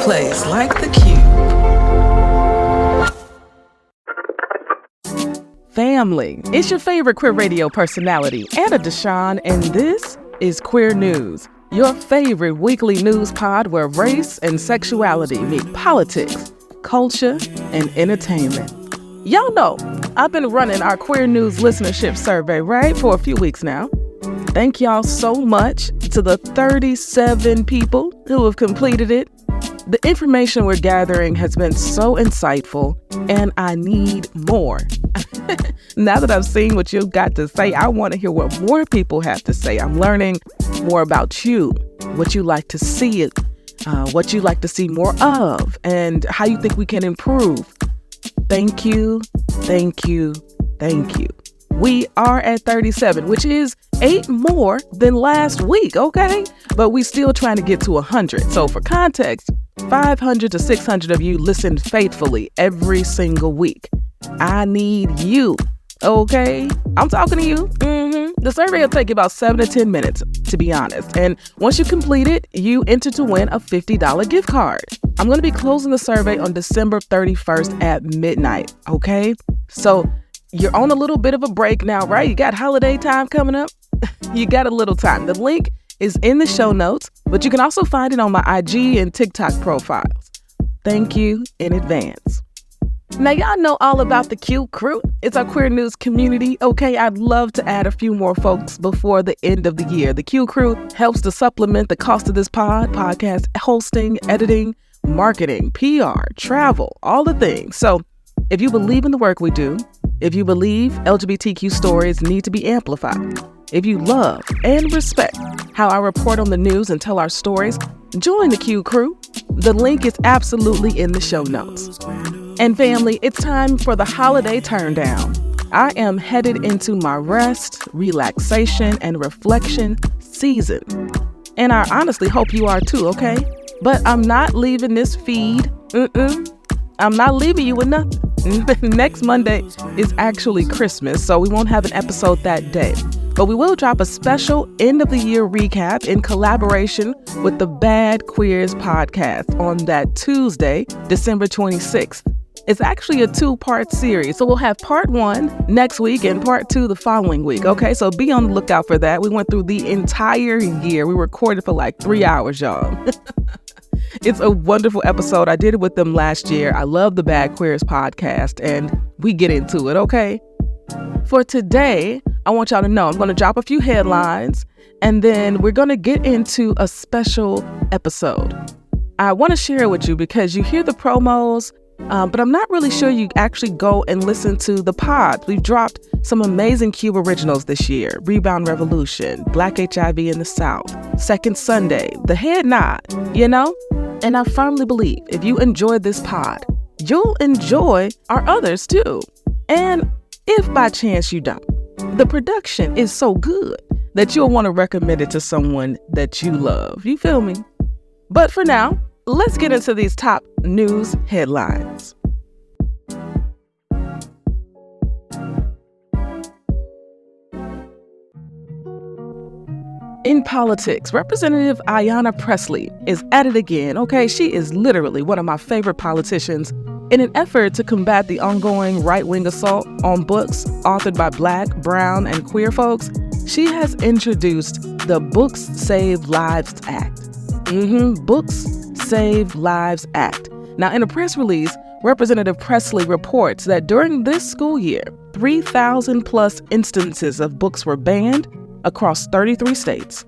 place like the Q. Family, it's your favorite queer radio personality, Anna DeShawn, and this is Queer News, your favorite weekly news pod where race and sexuality meet politics, culture, and entertainment. Y'all know, I've been running our Queer News Listenership survey, right, for a few weeks now. Thank y'all so much to the 37 people who have completed it. The information we're gathering has been so insightful, and I need more. Now that I've seen what you've got to say, I want to hear what more people have to say. I'm learning more about you, what you like to see, what you like to see more of, and how you think we can improve. Thank you, thank you, thank you. We are at 37, which is 8 more than last week, okay? But we still trying to get to 100. So for context, 500 to 600 of you listen faithfully every single week. I need you, okay? I'm talking to you. The survey will take about 7 to 10 minutes, to be honest. And once you complete it, you enter to win a $50 gift card. I'm going to be closing the survey on December 31st at midnight, okay? So you're on a little bit of a break now, right? You got holiday time coming up. You got a little time. The link is in the show notes, but you can also find it on my IG and TikTok profiles. Thank you in advance. Now, y'all know all about the QCrew. It's our queer news community. Okay, I'd love to add a few more folks before the end of the year. The QCrew helps to supplement the cost of this podcast hosting, editing, marketing, PR, travel, all the things. So if you believe in the work we do, if you believe LGBTQ stories need to be amplified, if you love and respect how I report on the news and tell our stories, join the QCrew. The link is absolutely in the show notes. And family, it's time for the holiday turndown. I am headed into my rest, relaxation, and reflection season. And I honestly hope you are too, okay? But I'm not leaving this feed. I'm not leaving you with nothing. Next Monday is actually Christmas, so we won't have an episode that day. But we will drop a special end-of-the-year recap in collaboration with the Bad Queers podcast on that Tuesday, December 26th. It's actually a 2-part series, so we'll have part 1 next week and part 2 the following week, okay? So be on the lookout for that. We went through the entire year. We recorded for like 3 hours, y'all. It's a wonderful episode. I did it with them last year. I love the Bad Queers podcast, and we get into it, okay? For today, I want y'all to know I'm going to drop a few headlines, and then we're going to get into a special episode. I want to share it with you because you hear the promos, but I'm not really sure you actually go and listen to the pods. We've dropped some amazing Q originals this year. Rebound Revolution, Black HIV in the South, Second Sunday, The Head Nod, you know? And I firmly believe if you enjoy this pod, you'll enjoy our others too. And if by chance you don't, the production is so good that you'll want to recommend it to someone that you love. You feel me? But for now, let's get into these top news headlines. In politics, Representative Ayanna Pressley is at it again, okay? She is literally one of my favorite politicians. In an effort to combat the ongoing right-wing assault on books authored by Black, brown, and queer folks, she has introduced the Books Save Lives Act. Books Save Lives Act. Now, in a press release, Representative Pressley reports that during this school year, 3,000 plus instances of books were banned across 33 states.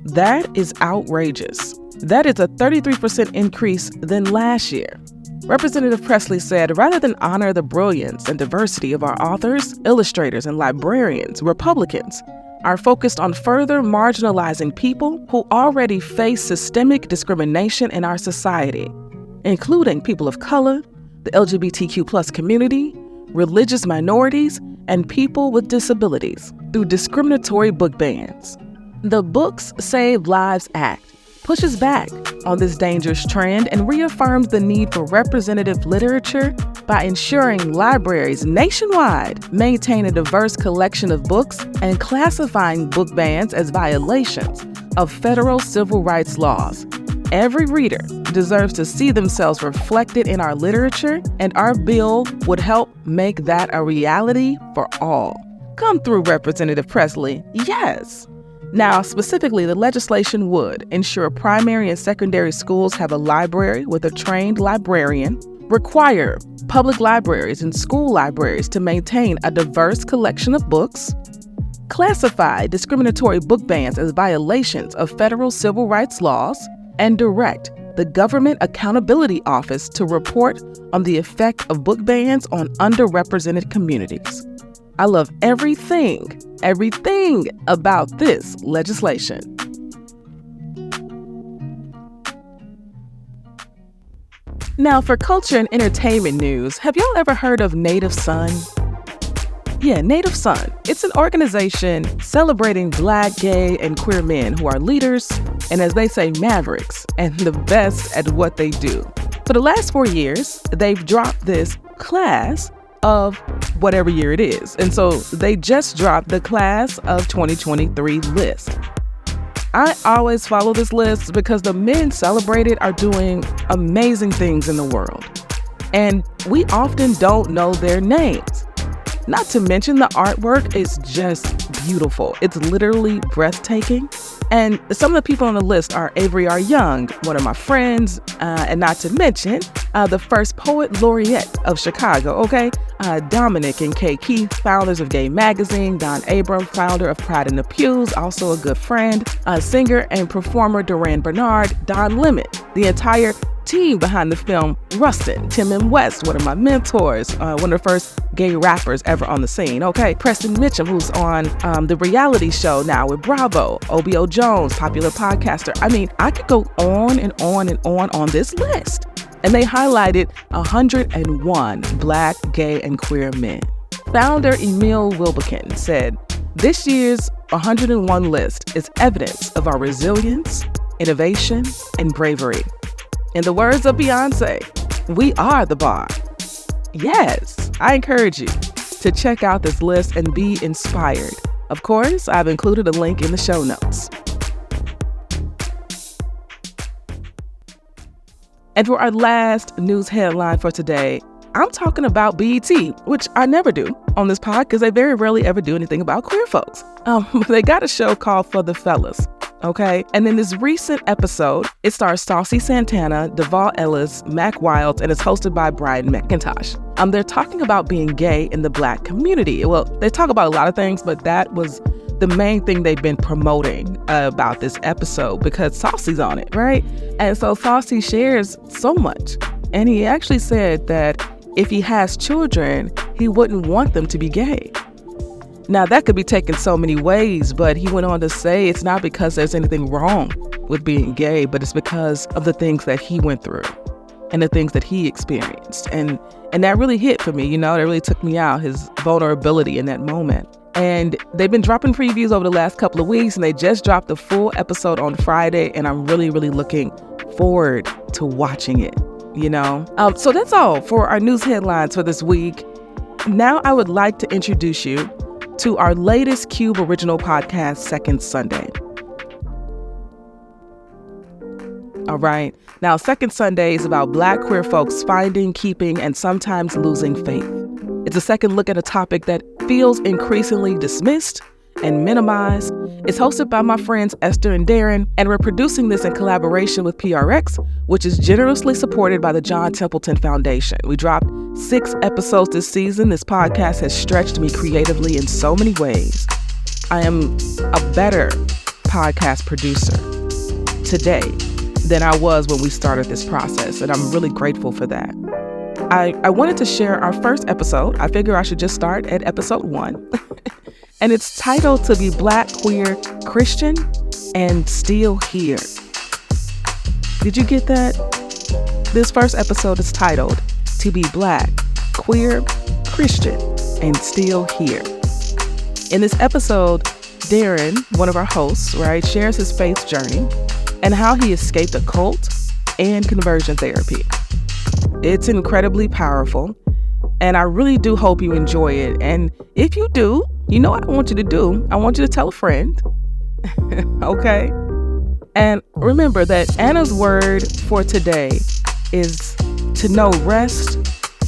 That is outrageous. That is a 33% increase than last year. Representative Pressley said, rather than honor the brilliance and diversity of our authors, illustrators, and librarians, Republicans are focused on further marginalizing people who already face systemic discrimination in our society, including people of color, the LGBTQ plus community, religious minorities, and people with disabilities through discriminatory book bans. The Books Save Lives Act pushes back on this dangerous trend and reaffirms the need for representative literature by ensuring libraries nationwide maintain a diverse collection of books and classifying book bans as violations of federal civil rights laws. Every reader deserves to see themselves reflected in our literature, and our bill would help make that a reality for all. Come through, Representative Pressley. Yes. Now, specifically, the legislation would ensure primary and secondary schools have a library with a trained librarian, require public libraries and school libraries to maintain a diverse collection of books, classify discriminatory book bans as violations of federal civil rights laws, and direct the Government Accountability Office to report on the effect of book bans on underrepresented communities. I love everything about this legislation. Now, for culture and entertainment news, have y'all ever heard of Native Son? Yeah, Native Son. It's an organization celebrating Black, gay, and queer men who are leaders and, as they say, mavericks and the best at what they do. For the last 4 years, they've dropped this class of whatever year it is. And so they just dropped the class of 2023 list. I always follow this list because the men celebrated are doing amazing things in the world. And we often don't know their names. Not to mention the artwork is just beautiful. It's literally breathtaking. And some of the people on the list are Avery R. Young, one of my friends, and not to mention the first poet laureate of Chicago, okay? Dominic and Kay Keith, founders of Gay Magazine, Don Abram, founder of Pride in the Pews, also a good friend, singer and performer Duran Bernard, Don Lemon, the entire team behind the film Rustin, Tim and West, one of my mentors, one of the first gay rappers ever on the scene, okay? Preston Mitchum, who's on the reality show now with Bravo, OBO Jones, popular podcaster. I mean, I could go on and on and on this list. And they highlighted 101 Black, gay, and queer men. Founder Emil Wilbekin said, "This year's 101 list is evidence of our resilience, innovation, and bravery. In the words of Beyonce, we are the bar." Yes, I encourage you to check out this list and be inspired. Of course, I've included a link in the show notes. And for our last news headline for today, I'm talking about BET, which I never do on this pod because they very rarely ever do anything about queer folks. They got a show called For the Fellas. Okay. And in this recent episode, it stars Saucy Santana, Duvall Ellis, Mac Wilds, and it's hosted by Brian McIntosh. They're talking about being gay in the Black community. Well, they talk about a lot of things, but that was the main thing they've been promoting about this episode because Saucy's on it, right? And so Saucy shares so much. And he actually said that if he has children, he wouldn't want them to be gay. Now, that could be taken so many ways, but he went on to say it's not because there's anything wrong with being gay, but it's because of the things that he went through and the things that he experienced. And that really hit for me, you know, that really took me out, his vulnerability in that moment. And they've been dropping previews over the last couple of weeks, and they just dropped the full episode on Friday, and I'm really, really looking forward to watching it, you know? So that's all for our news headlines for this week. Now I would like to introduce you to our latest Cube original podcast, Second Sunday. All right. Now, Second Sunday is about Black queer folks finding, keeping, and sometimes losing faith. It's a second look at a topic that feels increasingly dismissed and minimized. It's hosted by my friends Esther and Darren, and we're producing this in collaboration with PRX, which is generously supported by the John Templeton Foundation. We dropped 6 episodes this season. This podcast has stretched me creatively in so many ways. I am a better podcast producer today than I was when we started this process, and I'm really grateful for that. I wanted to share our first episode. I figure I should just start at episode 1. And it's titled To Be Black, Queer, Christian, and Still Here. Did you get that? This first episode is titled To Be Black, Queer, Christian, and Still Here. In this episode, Darren, one of our hosts, right, shares his faith journey and how he escaped a cult and conversion therapy. It's incredibly powerful, and I really do hope you enjoy it. And if you do, you know what I want you to do? I want you to tell a friend, okay? And remember that Anna's word for today is to know rest,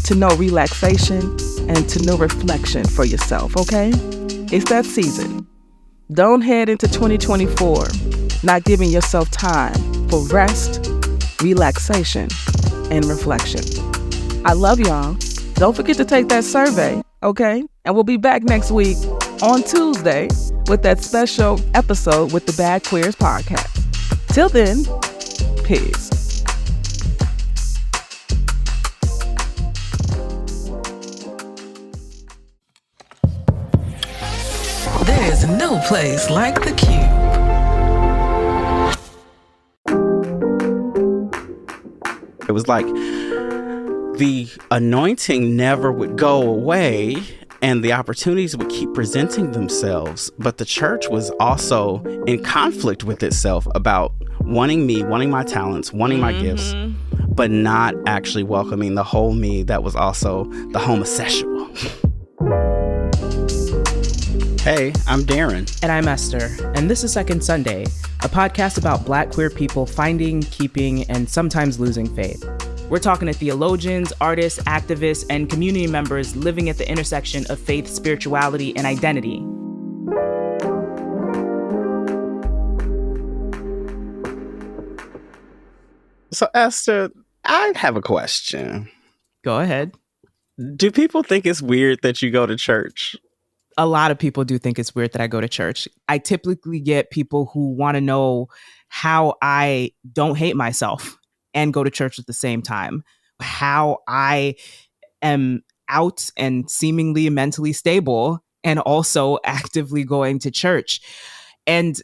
to know relaxation, and to know reflection for yourself, okay? It's that season. Don't head into 2024 not giving yourself time for rest, relaxation, and reflection. I love y'all. Don't forget to take that survey, okay? And we'll be back next week on Tuesday with that special episode with the Bad Queers podcast. Till then, peace. There's no place like the Cube. It was like the anointing never would go away and the opportunities would keep presenting themselves. But the church was also in conflict with itself about wanting me, wanting my talents, wanting my gifts, but not actually welcoming the whole me that was also the homosexual. Hey, I'm Darren. And I'm Esther. And this is Second Sunday, a podcast about Black queer people finding, keeping, and sometimes losing faith. We're talking to theologians, artists, activists, and community members living at the intersection of faith, spirituality, and identity. So, Esther, I have a question. Go ahead. Do people think it's weird that you go to church? A lot of people do think it's weird that I go to church. I typically get people who want to know how I don't hate myself and go to church at the same time, how I am out and seemingly mentally stable and also actively going to church. And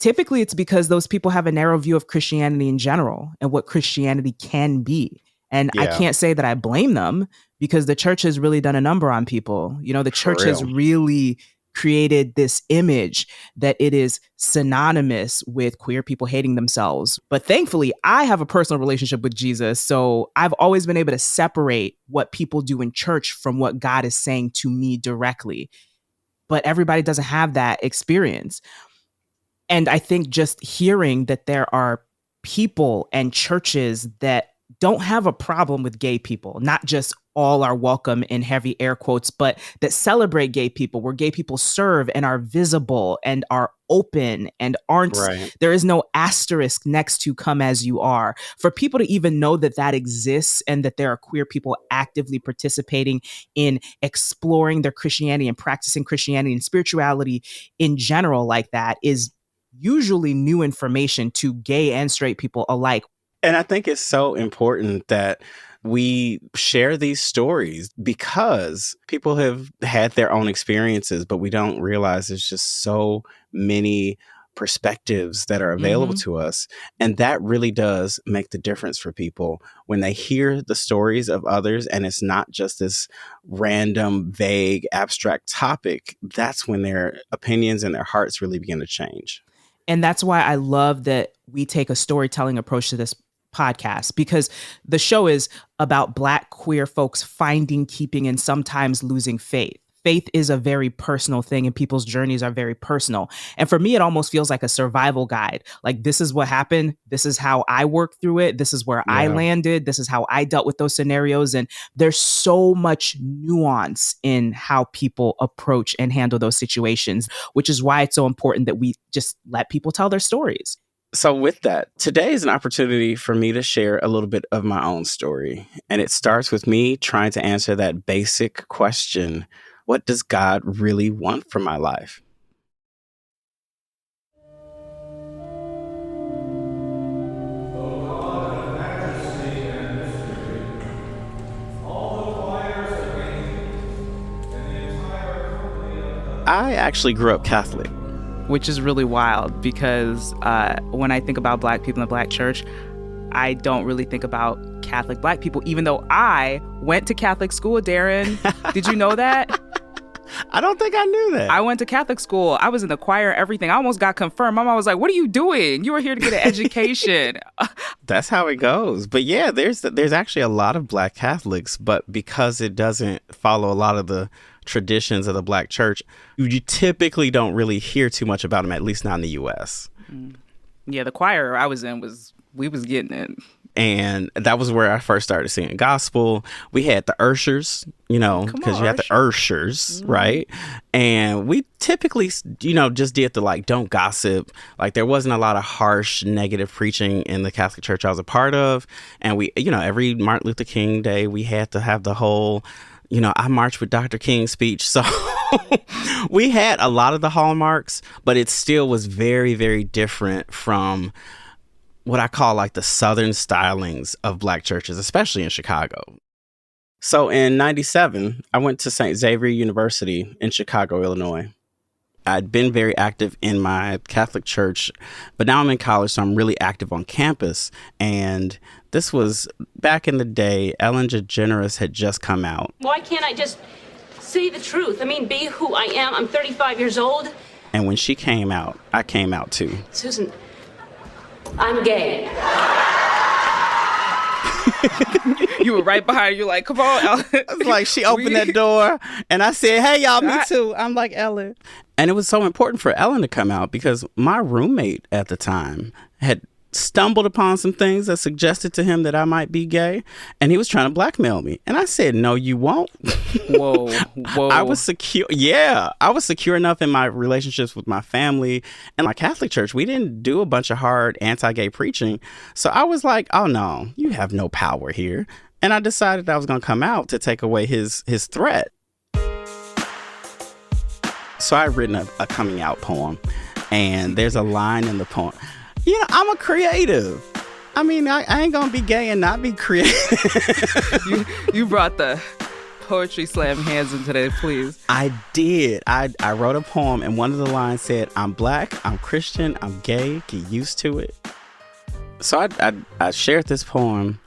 typically it's because those people have a narrow view of Christianity in general and what Christianity can be. And I can't say that I blame them because the church has really done a number on people. You know, the church has really created this image that it is synonymous with queer people hating themselves. But thankfully, I have a personal relationship with Jesus. So I've always been able to separate what people do in church from what God is saying to me directly. But everybody doesn't have that experience. And I think just hearing that there are people and churches that don't have a problem with gay people, not just all are welcome in heavy air quotes, but that celebrate gay people, where gay people serve and are visible and are open and aren't, there is no asterisk next to come as you are. For people to even know that that exists and that there are queer people actively participating in exploring their Christianity and practicing Christianity and spirituality in general like that is usually new information to gay and straight people alike. And I think it's so important that we share these stories because people have had their own experiences, but we don't realize there's just so many perspectives that are available to us. And that really does make the difference for people when they hear the stories of others and it's not just this random, vague, abstract topic. That's when their opinions and their hearts really begin to change. And that's why I love that we take a storytelling approach to this podcast, because the show is about Black queer folks finding, keeping, and sometimes losing faith. Faith is a very personal thing and people's journeys are very personal. And for me, it almost feels like a survival guide. Like, this is what happened. This is how I worked through it. This is where I landed. This is how I dealt with those scenarios. And there's so much nuance in how people approach and handle those situations, which is why it's so important that we just let people tell their stories. So with that, today is an opportunity for me to share a little bit of my own story. And it starts with me trying to answer that basic question: what does God really want from my life? I actually grew up Catholic. Which is really wild because when I think about Black people in the Black church, I don't really think about Catholic Black people, even though I went to Catholic school, Darren. Did you know that? I don't think I knew that. I went to Catholic school. I was in the choir, everything. I almost got confirmed. My mom was like, what are you doing? You were here to get an education. That's how it goes. But yeah, there's actually a lot of Black Catholics, but because it doesn't follow a lot of the traditions of the Black church, you typically don't really hear too much about them, at least not in the U.S. Yeah, the choir I was in we was getting it. And that was where I first started singing gospel. We had the ushers, because you had the ushers, right? And we typically, just did the don't gossip. Like there wasn't a lot of harsh, negative preaching in the Catholic Church I was a part of. And we, every Martin Luther King Day, we had to have the whole, I marched with Dr. King speech. So we had a lot of the hallmarks, but it still was very, very different from what I call the Southern stylings of Black churches, especially in Chicago. So in 97, I went to St. Xavier University in Chicago, Illinois. I'd been very active in my Catholic church, but now I'm in college, so I'm really active on campus. And this was back in the day, Ellen DeGeneres had just come out. Why can't I just say the truth? I mean, be who I am. I'm 35 years old. And when she came out, I came out too. Susan, I'm gay. You were right behind her. You're like, come on, Ellen. She opened that door and I said, hey, y'all, me too. I'm like Ellen. And it was so important for Ellen to come out because my roommate at the time had stumbled upon some things that suggested to him that I might be gay, and he was trying to blackmail me. And I said, no, you won't. Whoa. I was secure. Yeah, I was secure enough in my relationships with my family and my Catholic church. We didn't do a bunch of hard anti-gay preaching. So I was like, oh no, you have no power here. And I decided I was going to come out to take away his threat. So I had written a coming out poem, and there's a line in the poem. I'm a creative. I mean, I ain't gonna be gay and not be creative. you brought the poetry slam hands into that, please. I did. I wrote a poem, and one of the lines said, I'm Black, I'm Christian, I'm gay, get used to it. So I shared this poem.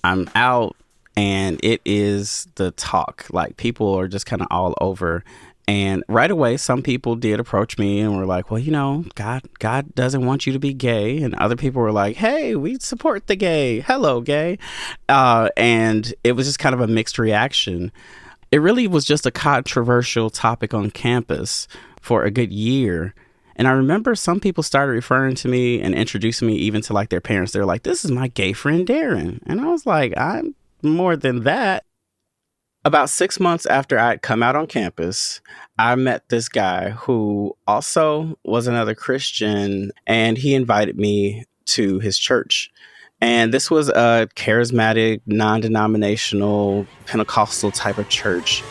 I'm out, and it is the talk. People are just kind of all over. And right away, some people did approach me and were like, well, God doesn't want you to be gay. And other people were like, hey, we support the gay. Hello, gay. And it was just kind of a mixed reaction. It really was just a controversial topic on campus for a good year. And I remember some people started referring to me and introducing me even to their parents. They're like, this is my gay friend, Darren. And I was like, I'm more than that. About 6 months after I'd come out on campus, I met this guy who also was another Christian, and he invited me to his church. And this was a charismatic, non-denominational, Pentecostal type of church.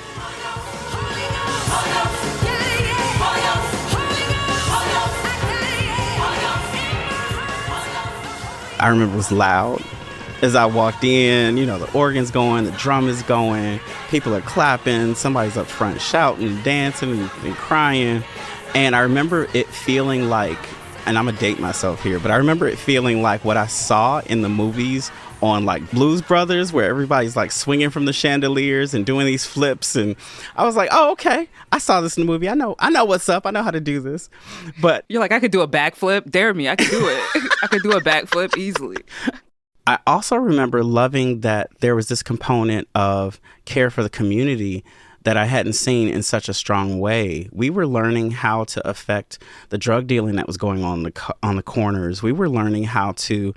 I remember it was loud. As I walked in, the organ's going, the drum is going, people are clapping, somebody's up front shouting, dancing, and crying. And I remember it feeling like, and I'm going to date myself here, but I remember it feeling like what I saw in the movies on Blues Brothers, where everybody's swinging from the chandeliers and doing these flips. And I was like, oh, okay, I saw this in the movie. I know what's up. I know how to do this. But you're like, I could do a backflip. Dare me. I could do it. I could do a backflip easily. I also remember loving that there was this component of care for the community that I hadn't seen in such a strong way. We were learning how to affect the drug dealing that was going on the corners. We were learning how to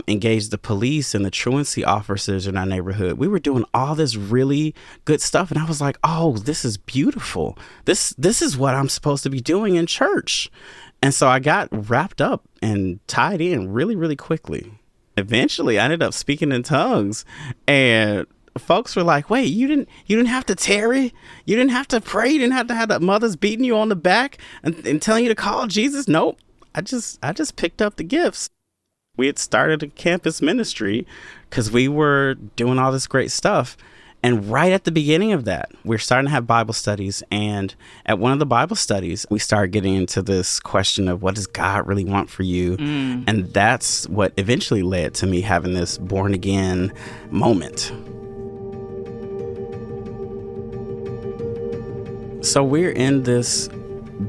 engage the police and the truancy officers in our neighborhood. We were doing all this really good stuff. And I was like, oh, this is beautiful. This is what I'm supposed to be doing in church. And so I got wrapped up and tied in really, really quickly. Eventually, I ended up speaking in tongues, and folks were like, wait, you didn't have to tarry? You didn't have to pray? You didn't have to have the mothers beating you on the back and telling you to call Jesus? Nope. I just picked up the gifts. We had started a campus ministry because we were doing all this great stuff. And right at the beginning of that, we're starting to have Bible studies. And at one of the Bible studies, we started getting into this question of what does God really want for you? And that's what eventually led to me having this born again moment. So we're in this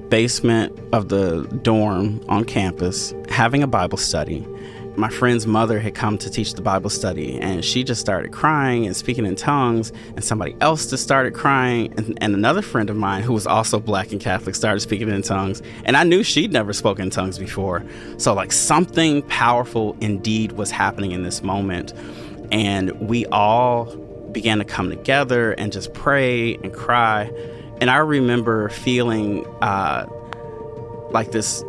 basement of the dorm on campus having a Bible study. my friend's mother had come to teach the Bible study, and she just started crying and speaking in tongues, and somebody else just started crying, and another friend of mine who was also Black and Catholic started speaking in tongues, and I knew she'd never spoken in tongues before. So like something powerful indeed was happening in this moment, and we all began to come together and just pray and cry. And I remember feeling like this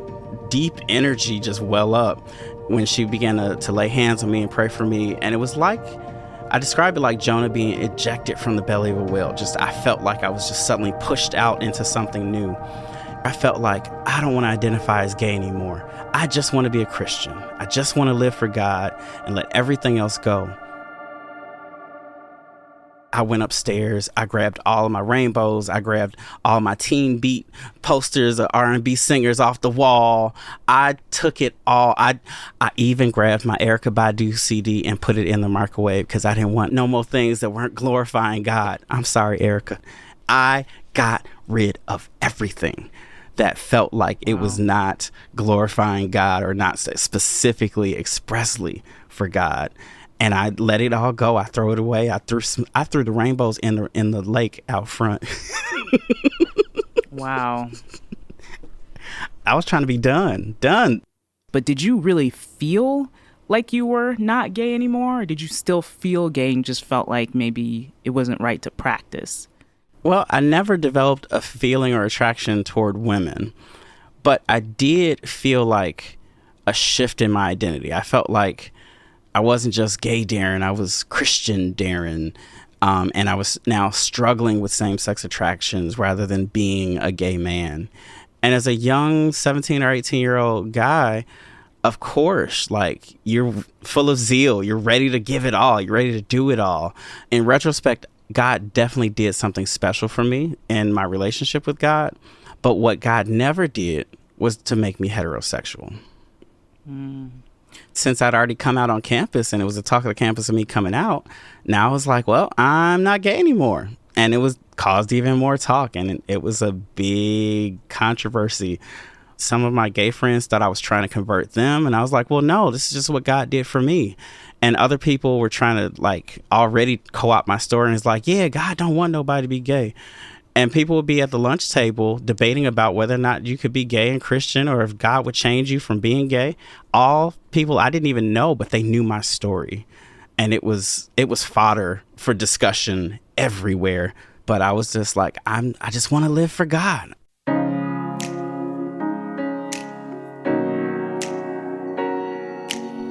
deep energy just well up when she began to lay hands on me and pray for me. And it was like, I described it like Jonah being ejected from the belly of a whale. Just, I felt like I was just suddenly pushed out into something new. I felt like I don't want to identify as gay anymore. I just want to be a Christian. I just want to live for God and let everything else go. I went upstairs, I grabbed all of my rainbows, I grabbed all my Teen Beat posters of R&B singers off the wall. I took it all. I even grabbed my Erykah Badu CD and put it in the microwave because I didn't want no more things that weren't glorifying God. I'm sorry, Erykah. I got rid of everything that felt like it was not glorifying God or not specifically, expressly for God. And I let it all go. I throw it away. I threw the rainbows in the lake out front. Wow. I was trying to be done. But did you really feel like you were not gay anymore? Or did you still feel gay and just felt like maybe it wasn't right to practice? Well, I never developed a feeling or attraction toward women, but I did feel like a shift in my identity. I felt like I wasn't just gay Darren, I was Christian Darren. And I was now struggling with same-sex attractions rather than being a gay man. And as a young 17 or 18-year-old guy, of course, like, you're full of zeal. You're ready to give it all. You're ready to do it all. In retrospect, God definitely did something special for me in my relationship with God. But what God never did was to make me heterosexual. Since I'd already come out on campus and it was the talk of the campus of me coming out, now I was like, well, I'm not gay anymore. And it was caused even more talk, and it was a big controversy. Some of my gay friends thought I was trying to convert them, and I was like, well, no, this is just what God did for me. And other people were trying to like already co-opt my story, and it's like, yeah, God don't want nobody to be gay. And people would be at the lunch table debating about whether or not you could be gay and Christian, or if God would change you from being gay. All people I didn't even know, but they knew my story. And it was fodder for discussion everywhere. But I was just like, I just want to live for God.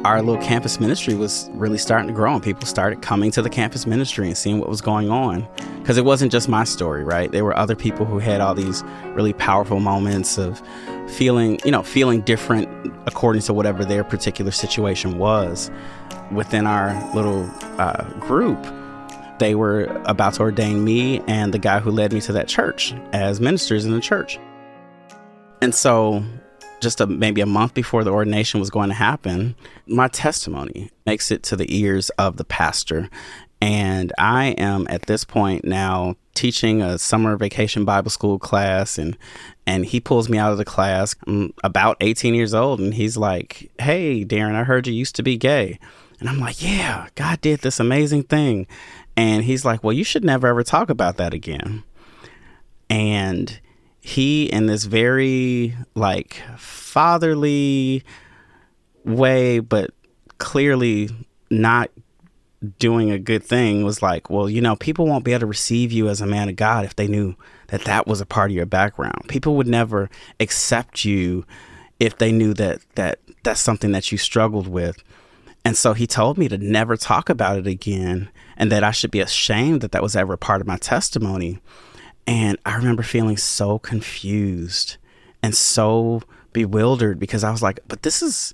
Our little campus ministry was really starting to grow, and people started coming to the campus ministry and seeing what was going on. Because it wasn't just my story, right? There were other people who had all these really powerful moments of feeling different according to whatever their particular situation was. Within our little group, they were about to ordain me and the guy who led me to that church as ministers in the church. And so just maybe a month before the ordination was going to happen, my testimony makes it to the ears of the pastor. And I am at this point now teaching a summer vacation Bible school class, and he pulls me out of the class. I'm about 18 years old, and he's like, hey, Darren, I heard you used to be gay. And I'm like, yeah, God did this amazing thing. And he's like, well, you should never ever talk about that again. And he, in this very like fatherly way, but clearly not doing a good thing, was like, well, people won't be able to receive you as a man of God if they knew that was a part of your background. People would never accept you if they knew that that's something that you struggled with. And so he told me to never talk about it again, and that I should be ashamed that was ever a part of my testimony. And I remember feeling so confused and so bewildered, because I was like, but this is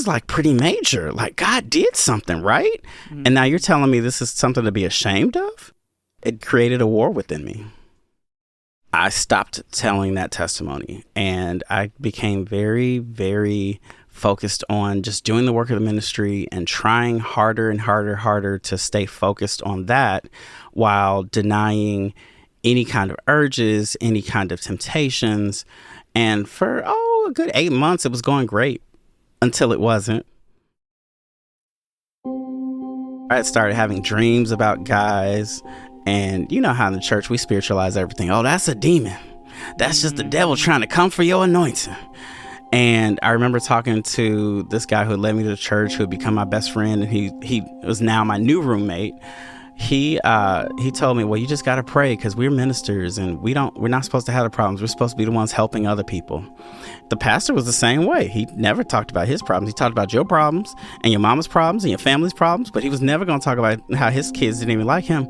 like pretty major. Like, God did something, right? Mm-hmm. And now you're telling me this is something to be ashamed of? It created a war within me. I stopped telling that testimony, and I became very, very focused on just doing the work of the ministry and trying harder and harder to stay focused on that, while denying any kind of urges, any kind of temptations. And for a good 8 months, it was going great, until it wasn't. I started having dreams about guys. And you know how in the church we spiritualize everything. Oh, that's a demon. That's just the devil trying to come for your anointing. And I remember talking to this guy who led me to the church, who had become my best friend, and he was now my new roommate. He told me, well, you just got to pray, because we're ministers and we're not supposed to have the problems. We're supposed to be the ones helping other people. The pastor was the same way. He never talked about his problems. He talked about your problems and your mama's problems and your family's problems, but he was never going to talk about how his kids didn't even like him.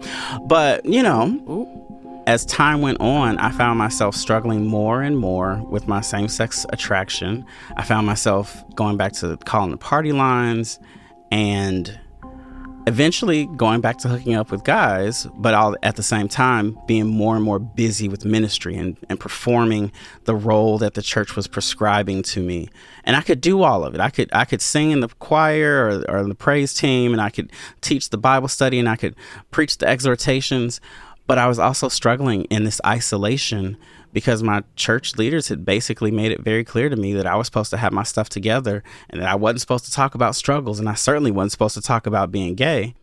But, you know, as time went on, I found myself struggling more and more with my same-sex attraction. I found myself going back to calling the party lines and eventually going back to hooking up with guys, but all at the same time being more and more busy with ministry and performing the role that the church was prescribing to me. And I could do all of it. I could sing in the choir or the praise team, and I could teach the Bible study, and I could preach the exhortations. But I was also struggling in this isolation because my church leaders had basically made it very clear to me that I was supposed to have my stuff together and that I wasn't supposed to talk about struggles, and I certainly wasn't supposed to talk about being gay.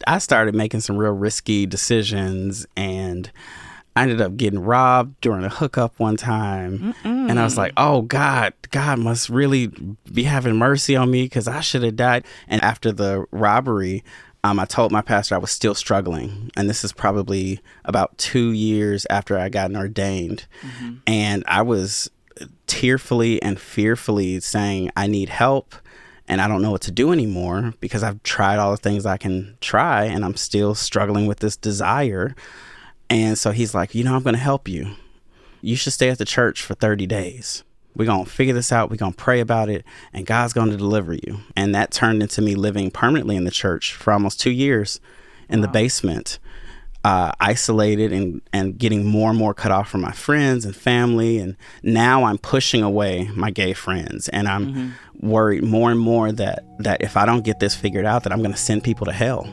I started making some real risky decisions, and I ended up getting robbed during a hookup one time. And I was like, oh, God must really be having mercy on me, because I should have died. And after the robbery, I told my pastor I was still struggling. And this is probably about 2 years after I gotten ordained. And I was tearfully and fearfully saying, I need help and I don't know what to do anymore, because I've tried all the things I can try and I'm still struggling with this desire. And so he's like, you know, I'm going to help you. You should stay at the church for 30 days. We're going to figure this out. We're going to pray about it, and God's going to deliver you. And that turned into me living permanently in the church for almost 2 years in the basement, isolated and getting more and more cut off from my friends and family. And now I'm pushing away my gay friends, and I'm worried more and more that if I don't get this figured out, that I'm going to send people to hell.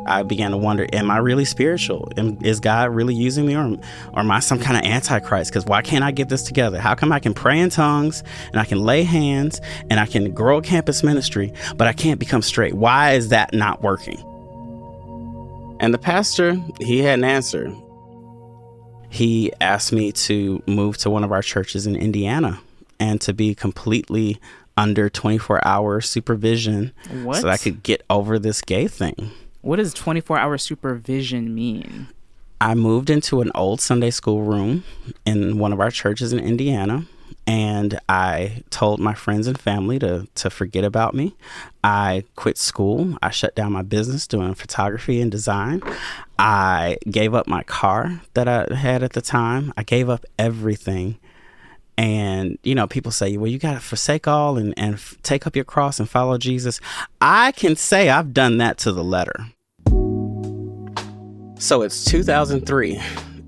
I began to wonder, am I really spiritual? Is God really using me, or am I some kind of antichrist? Because why can't I get this together? How come I can pray in tongues and I can lay hands and I can grow a campus ministry, but I can't become straight? Why is that not working? And the pastor, he had an answer. He asked me to move to one of our churches in Indiana and to be completely under 24-hour supervision so that I could get over this gay thing. What does 24-hour supervision mean? I moved into an old Sunday school room in one of our churches in Indiana, and I told my friends and family to forget about me. I quit school. I shut down my business doing photography and design. I gave up my car that I had at the time. I gave up everything. And, you know, people say, well, you got to forsake all and take up your cross and follow Jesus. I can say I've done that to the letter. So it's 2003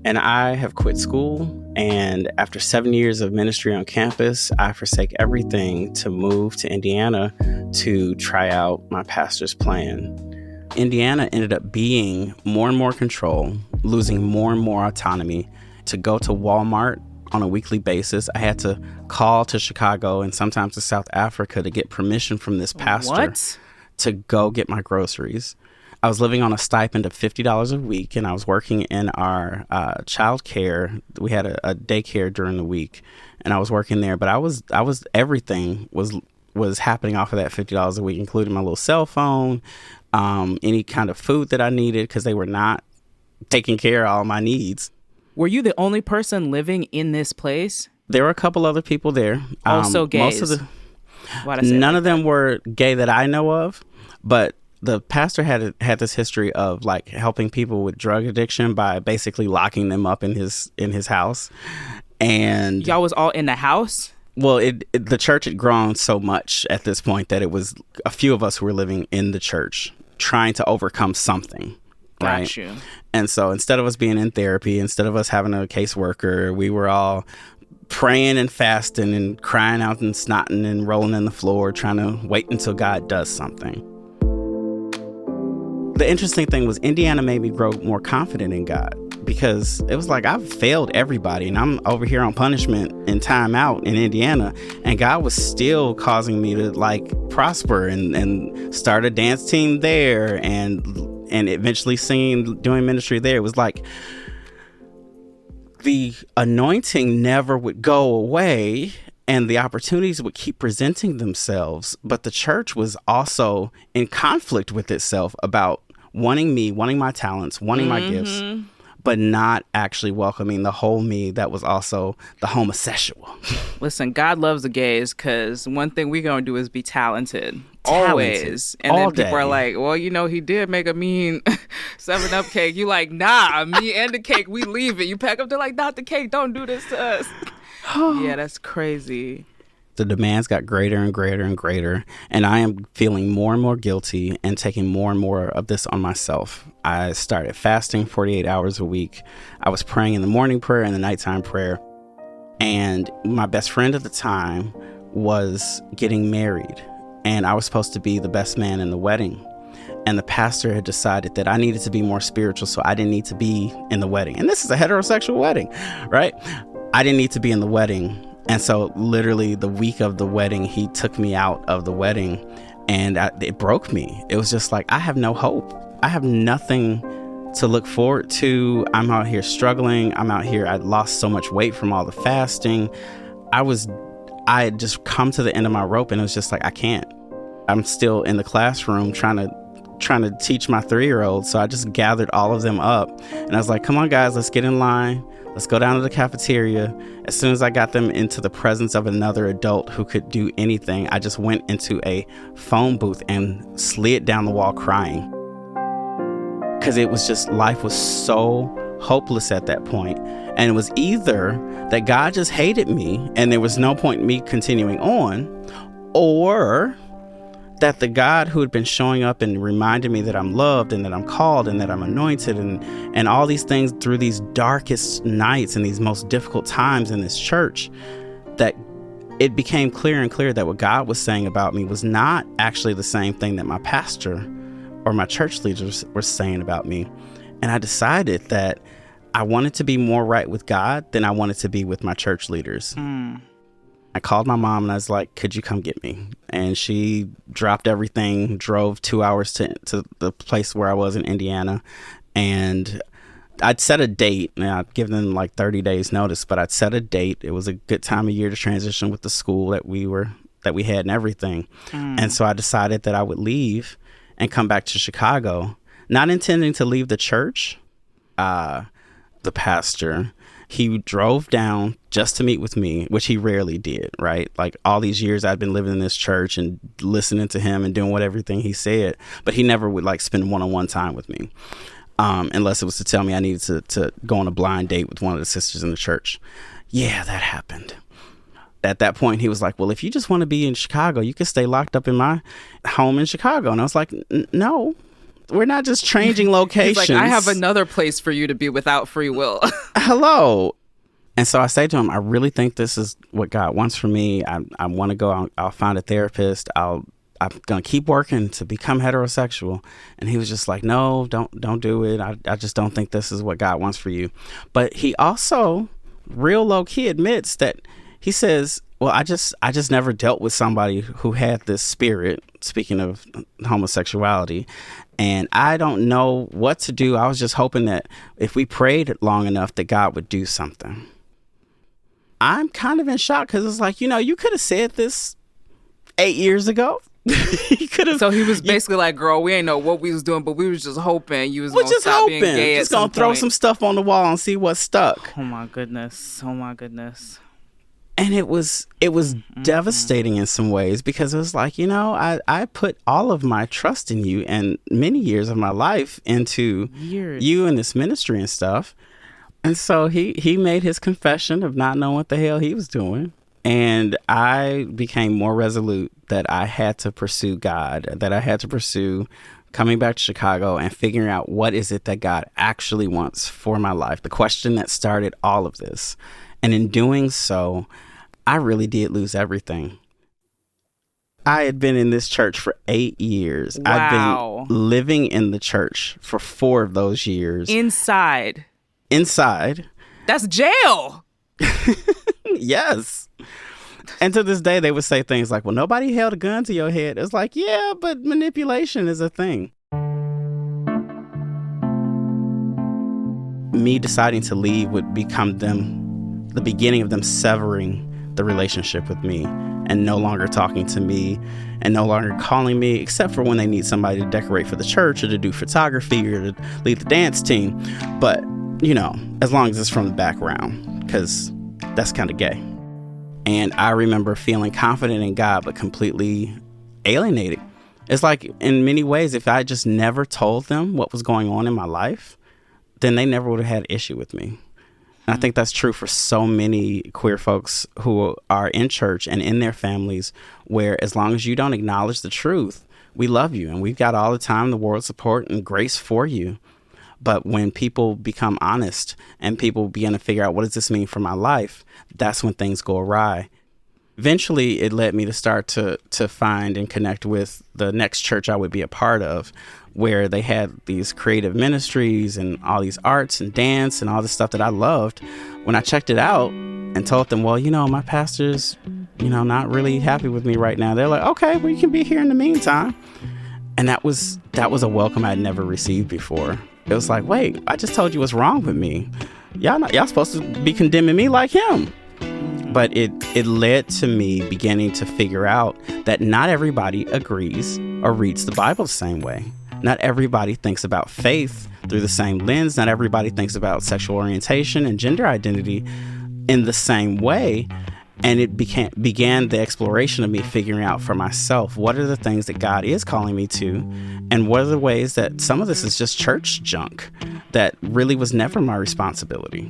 and I have quit school. And after 7 years of ministry on campus, I forsake everything to move to Indiana to try out my pastor's plan. Indiana ended up being more and more control, losing more and more autonomy. To go to Walmart on a weekly basis, I had to call to Chicago and sometimes to South Africa to get permission from this pastor to go get my groceries. I was living on a stipend of $50 a week, and I was working in our child care. We had a daycare during the week, and I was working there. But I was everything was happening off of that $50 a week, including my little cell phone, any kind of food that I needed, because they were not taking care of all my needs. Were you the only person living in this place? There were a couple other people there. Also gays? None of them were gay that I know of, but the pastor had this history of like helping people with drug addiction by basically locking them up in his house. And y'all was all in the house? Well, the church had grown so much at this point that it was a few of us who were living in the church trying to overcome something. Right? Got you. And so instead of us being in therapy, instead of us having a caseworker, we were all praying and fasting and crying out and snotting and rolling in the floor, trying to wait until God does something. The interesting thing was Indiana made me grow more confident in God, because it was like I've failed everybody and I'm over here on punishment and time out in Indiana, and God was still causing me to like prosper and start a dance team there and eventually doing ministry there. It was like the anointing never would go away and the opportunities would keep presenting themselves. But the church was also in conflict with itself about wanting my talents, wanting my gifts, but not actually welcoming the whole me that was also the homosexual. Listen, God loves the gays because one thing we're going to do is be talented. Always. And all then people day. are like, well, he did make a mean 7-Up cake. You like, nah, me and the cake, we leave it. You pack up, they're like, not the cake, don't do this to us. Yeah, that's crazy. The demands got greater and greater and greater, and I am feeling more and more guilty and taking more and more of this on myself. I started fasting 48 hours a week. I was praying in the morning prayer and the nighttime prayer, and my best friend at the time was getting married, and I was supposed to be the best man in the wedding. And the pastor had decided that I needed to be more spiritual, so I didn't need to be in the wedding. And this is a heterosexual wedding, right? I didn't need to be in the wedding. And so literally the week of the wedding, he took me out of the wedding, and it broke me. It was just like, I have no hope. I have nothing to look forward to. I'm out here struggling. I lost so much weight from all the fasting. I had just come to the end of my rope, and it was just like, I can't. I'm still in the classroom trying to teach my 3-year-old. So I just gathered all of them up, and I was like, come on guys, let's get in line. Let's go down to the cafeteria. As soon as I got them into the presence of another adult who could do anything, I just went into a phone booth and slid down the wall crying. Because it was just, life was so hopeless at that point. And it was either that God just hated me and there was no point in me continuing on, or that the God who had been showing up and reminding me that I'm loved and that I'm called and that I'm anointed and all these things through these darkest nights and these most difficult times in this church, that it became clear and clear that what God was saying about me was not actually the same thing that my pastor or my church leaders were saying about me. And I decided that I wanted to be more right with God than I wanted to be with my church leaders. I called my mom and I was like, could you come get me? And she dropped everything, drove 2 hours to the place where I was in Indiana. And I'd set a date. Now, I'd given them like 30 days notice, but I'd set a date. It was a good time of year to transition with the school that we had and everything. And so I decided that I would leave and come back to Chicago, not intending to leave the church. The pastor, he drove down just to meet with me, which he rarely did, right? Like all these years I'd been living in this church and listening to him and doing everything he said, but he never would like spend one-on-one time with me, unless it was to tell me I needed to go on a blind date with one of the sisters in the church. Yeah, that happened. At that point, he was like, well, if you just want to be in Chicago, you can stay locked up in my home in Chicago. And I was like, no. We're not just changing locations. He's like, I have another place for you to be without free will. Hello. And so I say to him, I really think this is what God wants for me. I want to go. I'll find a therapist. I'm going to keep working to become heterosexual. And he was just like, no, don't do it. I just don't think this is what God wants for you. But he also real low key admits that he says, well, I just never dealt with somebody who had this spirit, speaking of homosexuality, and I don't know what to do. I was just hoping that if we prayed long enough that God would do something. I'm kind of in shock because it's like, you could have said this 8 years ago. He could have. So he was basically like, girl, we ain't know what we was doing, but we was just hoping you was going to stop being gay just going to throw some stuff on the wall and see what stuck. Oh my goodness. And it was devastating in some ways because it was like, I put all of my trust in you and many years of my life into you and this ministry and stuff. And so he made his confession of not knowing what the hell he was doing. And I became more resolute that I had to pursue God, that I had to pursue coming back to Chicago and figuring out what is it that God actually wants for my life. The question that started all of this. And in doing so, I really did lose everything. I had been in this church for 8 years. Wow. I've been living in the church for 4 of those years. Inside. That's jail. Yes. And to this day, they would say things like, well, nobody held a gun to your head. It's like, yeah, but manipulation is a thing. Me deciding to leave would become the beginning of them severing the relationship with me and no longer talking to me and no longer calling me, except for when they need somebody to decorate for the church or to do photography or to lead the dance team. But, as long as it's from the background, because that's kind of gay. And I remember feeling confident in God, but completely alienated. It's like, in many ways, if I just never told them what was going on in my life, then they never would have had an issue with me. And I think that's true for so many queer folks who are in church and in their families, where as long as you don't acknowledge the truth, we love you and we've got all the time, the world's support and grace for you. But when people become honest and people begin to figure out, what does this mean for my life? That's when things go awry. Eventually, it led me to start to find and connect with the next church I would be a part of, where they had these creative ministries and all these arts and dance and all this stuff that I loved. When I checked it out and told them, well, my pastor's, not really happy with me right now. They're like, okay, well, you can be here in the meantime. And that was a welcome I'd never received before. It was like, wait, I just told you what's wrong with me. Y'all supposed to be condemning me like him. But it led to me beginning to figure out that not everybody agrees or reads the Bible the same way. Not everybody thinks about faith through the same lens. Not everybody thinks about sexual orientation and gender identity in the same way. And it began the exploration of me figuring out for myself, what are the things that God is calling me to? And what are the ways that some of this is just church junk that really was never my responsibility?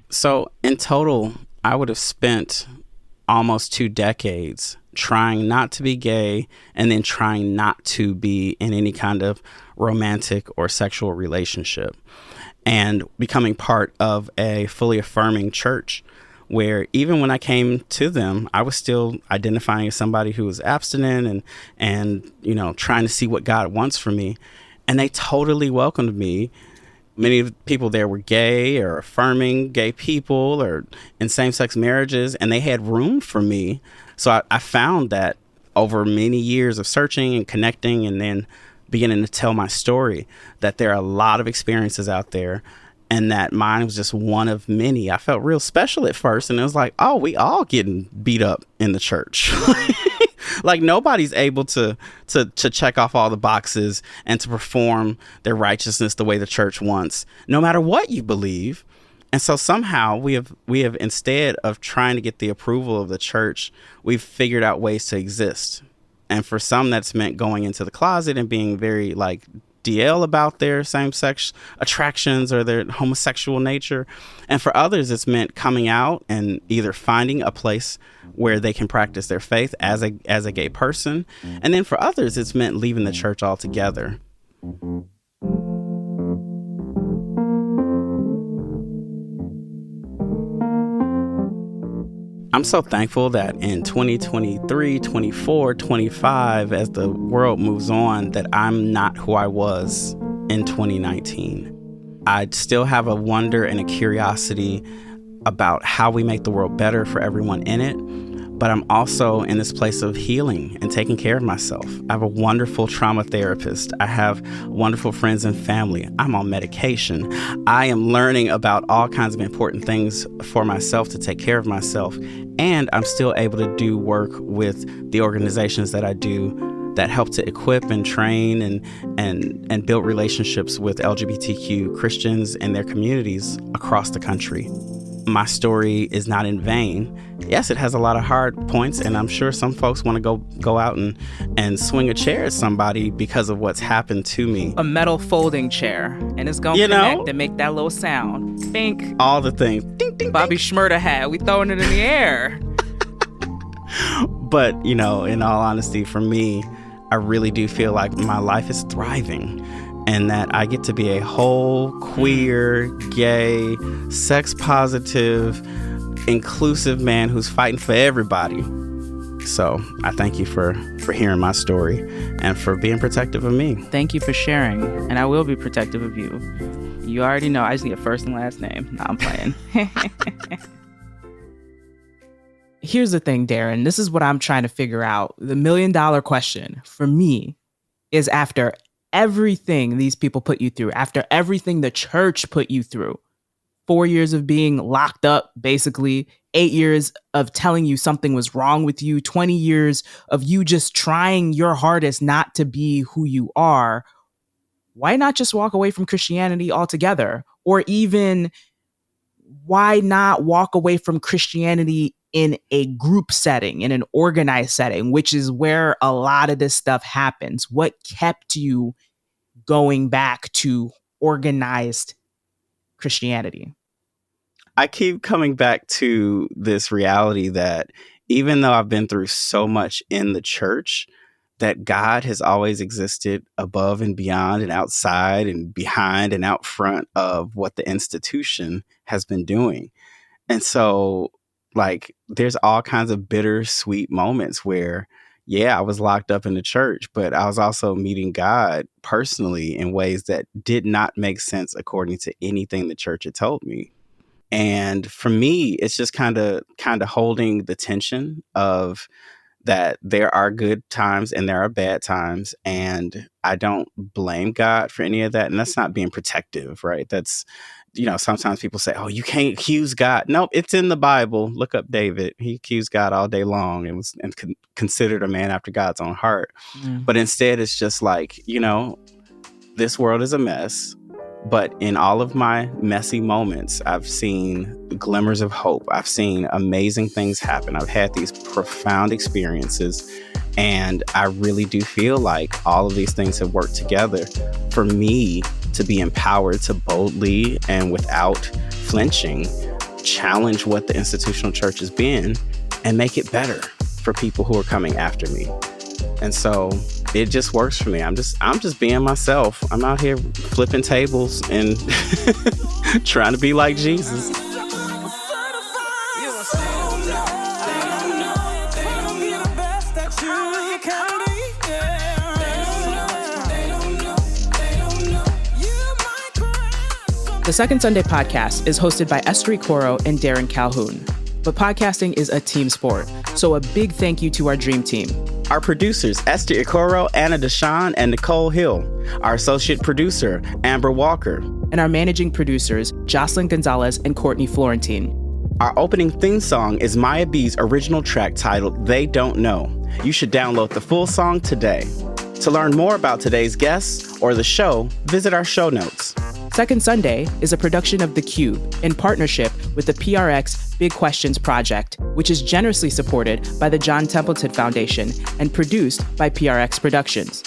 So in total, I would have spent almost 2 decades trying not to be gay and then trying not to be in any kind of romantic or sexual relationship, and becoming part of a fully affirming church where even when I came to them, I was still identifying as somebody who was abstinent and trying to see what God wants from me. And they totally welcomed me. Many of the people there were gay or affirming gay people or in same-sex marriages, and they had room for me. So I found that over many years of searching and connecting and then beginning to tell my story, that there are a lot of experiences out there and that mine was just one of many. I felt real special at first, and it was like, oh, we all getting beat up in the church. Like nobody's able to check off all the boxes and to perform their righteousness the way the church wants, no matter what you believe. And so somehow we have instead of trying to get the approval of the church, we've figured out ways to exist. And for some, that's meant going into the closet and being very DL about their same-sex attractions or their homosexual nature. And for others, it's meant coming out and either finding a place where they can practice their faith as a gay person. And then for others, it's meant leaving the church altogether. I'm so thankful that in 2023, 24, 25, as the world moves on, that I'm not who I was in 2019. I still have a wonder and a curiosity about how we make the world better for everyone in it. But I'm also in this place of healing and taking care of myself. I have a wonderful trauma therapist. I have wonderful friends and family. I'm on medication. I am learning about all kinds of important things for myself to take care of myself. And I'm still able to do work with the organizations that I do that help to equip and train and build relationships with LGBTQ Christians and their communities across the country. My story is not in vain. Yes, it has a lot of hard points, and I'm sure some folks want to go out and swing a chair at somebody because of what's happened to me. A metal folding chair, and it's going to connect and make that little sound. Bink. All the things. Ding, ding, Bobby ding. Shmurda had. We throwing it in the air. But, in all honesty, for me, I really do feel like my life is thriving. And that I get to be a whole, queer, gay, sex-positive, inclusive man who's fighting for everybody. So I thank you for hearing my story and for being protective of me. Thank you for sharing. And I will be protective of you. You already know I just need a first and last name. No, I'm playing. Here's the thing, Darren. This is what I'm trying to figure out. The $1 million question for me is, after everything these people put you through, after everything the church put you through, 4 years of being locked up, basically, 8 years of telling you something was wrong with you, 20 years of you just trying your hardest not to be who you are, why not just walk away from Christianity altogether? Or even, why not walk away from Christianity in a group setting, in an organized setting, which is where a lot of this stuff happens? What kept you going back to organized Christianity? I keep coming back to this reality that even though I've been through so much in the church, that God has always existed above and beyond and outside and behind and out front of what the institution has been doing. And so, like, there's all kinds of bittersweet moments where, yeah, I was locked up in the church, but I was also meeting God personally in ways that did not make sense according to anything the church had told me. And for me, it's just kind of holding the tension of that there are good times and there are bad times. And I don't blame God for any of that. And that's not being protective, right? That's, sometimes people say, oh, you can't accuse God. Nope, it's in the Bible. Look up David. He accused God all day long and was considered a man after God's own heart. But instead, it's just like, this world is a mess. But in all of my messy moments, I've seen glimmers of hope. I've seen amazing things happen. I've had these profound experiences. And I really do feel like all of these things have worked together for me to be empowered to boldly and without flinching challenge what the institutional church has been and make it better for people who are coming after me. And so it just works for me. I'm just being myself. I'm out here flipping tables and trying to be like Jesus. The Second Sunday podcast is hosted by Esther Coro and Darren Calhoun. But podcasting is a team sport, so a big thank you to our dream team. Our producers, Esther Ikoro, Anna DeShawn, and Nicole Hill. Our associate producer, Amber Walker. And our managing producers, Jocelyn Gonzalez and Courtney Florentine. Our opening theme song is Maya B's original track titled They Don't Know. You should download the full song today. To learn more about today's guests or the show, visit our show notes. Second Sunday is a production of The Cube in partnership with the PRX Big Questions Project, which is generously supported by the John Templeton Foundation and produced by PRX Productions.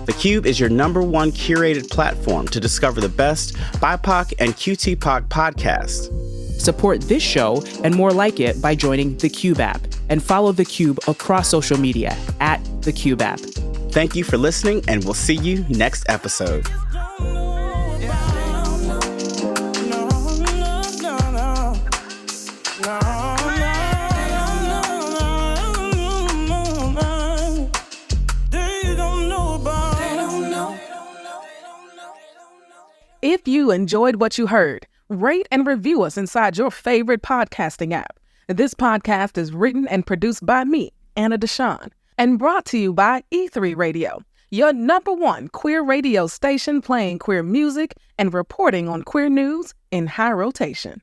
The Cube is your #1 curated platform to discover the best BIPOC and QTPOC podcasts. Support this show and more like it by joining the Cube app and follow The Cube across social media at The Cube app. Thank you for listening, and we'll see you next episode. If you enjoyed what you heard, rate and review us inside your favorite podcasting app. This podcast is written and produced by me, Anna DeShawn, and brought to you by E3 Radio, your #1 queer radio station playing queer music and reporting on queer news in high rotation.